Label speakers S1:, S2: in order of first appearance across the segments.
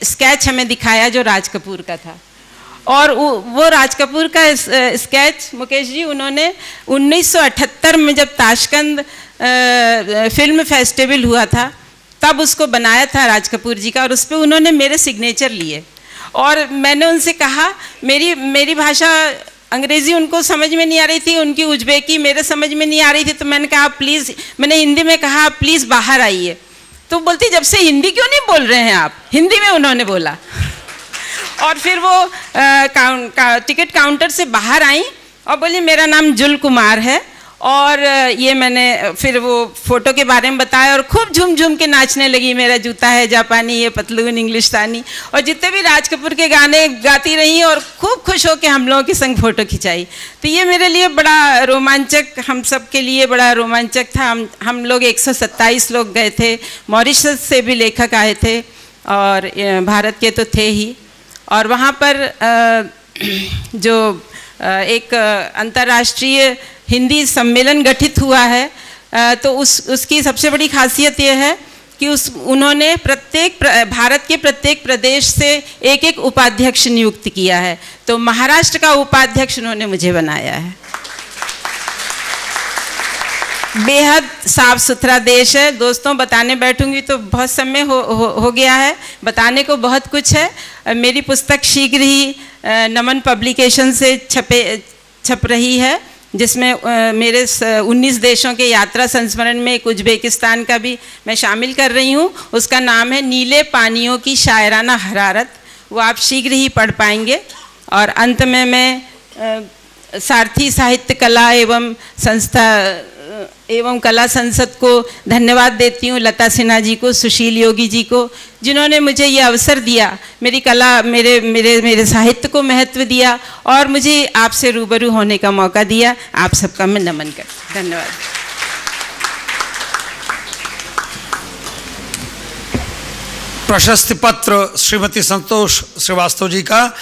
S1: Sketch हमें दिखाया जो राज कपूर का था। और वो राज कपूर का स्केच मुकेश जी उन्होंने 1978 में जब ताशकंद फिल्म फेस्टिवल हुआ था तब उसको बनाया था राज कपूर जी का, और उस पर उन्होंने मेरे सिग्नेचर लिए। और मैंने उनसे कहा, मेरी भाषा अंग्रेज़ी उनको समझ में नहीं आ रही थी, उनकी उज़्बेकी मेरे समझ में नहीं आ रही थी, तो मैंने कहा प्लीज़, मैंने हिंदी में कहा प्लीज़ बाहर आइए। तो बोलती जब से हिंदी क्यों नहीं बोल रहे हैं आप, हिंदी में उन्होंने बोला। और फिर वो टिकट काउंटर से बाहर आई और बोली मेरा नाम जुल कुमार है, और ये मैंने फिर वो फ़ोटो के बारे में बताया और खूब झूम झूम के नाचने लगी, मेरा जूता है जापानी, ये पतलून इंग्लिशतानी, और जितने भी राज कपूर के गाने गाती रही और खूब खुश हो के हम लोगों के संग फ़ोटो खिंचाई। तो ये मेरे लिए बड़ा रोमांचक, हम सब के लिए बड़ा रोमांचक था। हम लोग 127 लोग गए थे, मॉरिशस से भी लेखक आए थे और भारत के तो थे ही। और वहाँ पर जो एक अंतर्राष्ट्रीय हिंदी सम्मेलन गठित हुआ है, तो उसकी सबसे बड़ी खासियत यह है कि उन्होंने भारत के प्रत्येक प्रदेश से एक एक उपाध्यक्ष नियुक्त किया है। तो महाराष्ट्र का उपाध्यक्ष उन्होंने मुझे बनाया है। बेहद साफ सुथरा देश है दोस्तों, बताने बैठूंगी तो बहुत समय हो गया है, बताने को बहुत कुछ है। मेरी पुस्तक शीघ्र ही नमन पब्लिकेशन से छप रही है, जिसमें मेरे 19 देशों के यात्रा संस्मरण में एक उज्बेकिस्तान का भी मैं शामिल कर रही हूँ। उसका नाम है नीले पानियों की शायराना हरारत, वो आप शीघ्र ही पढ़ पाएंगे। और अंत में मैं सारथी साहित्य कला एवं कला संसद को धन्यवाद देती हूँ, लता सिन्हा जी को, सुशील योगी जी को, जिन्होंने मुझे ये अवसर दिया, मेरी कला मेरे साहित्य को महत्व दिया और मुझे आपसे रूबरू होने का मौका दिया। आप सबका मैं नमन करती हूँ। धन्यवाद।
S2: प्रशस्ति पत्र श्रीमती संतोष श्रीवास्तव जी का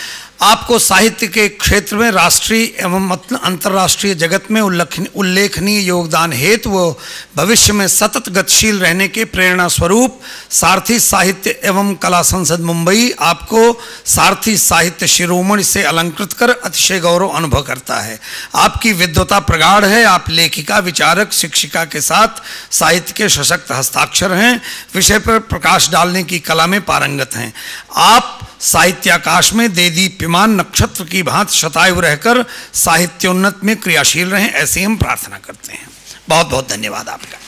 S2: आपको साहित्य के क्षेत्र में राष्ट्रीय एवं अंतर्राष्ट्रीय जगत में उल्लेखनीय योगदान हेतु वो भविष्य में सतत गतिशील रहने के प्रेरणा स्वरूप सारथी साहित्य एवं कला संसद मुंबई आपको सारथी साहित्य शिरोमणि से अलंकृत कर अतिशय गौरव अनुभव करता है। आपकी विद्वता प्रगाढ़ है, आप लेखिका, विचारक, शिक्षिका के साथ साहित्य के सशक्त हस्ताक्षर हैं, विषय पर प्रकाश डालने की कला में पारंगत हैं। आप साहित्याकाश में देदीप्यमान नक्षत्र की भांति शतायु रहकर साहित्योन्नत में क्रियाशील रहें, ऐसी हम प्रार्थना करते हैं। बहुत बहुत धन्यवाद आपका।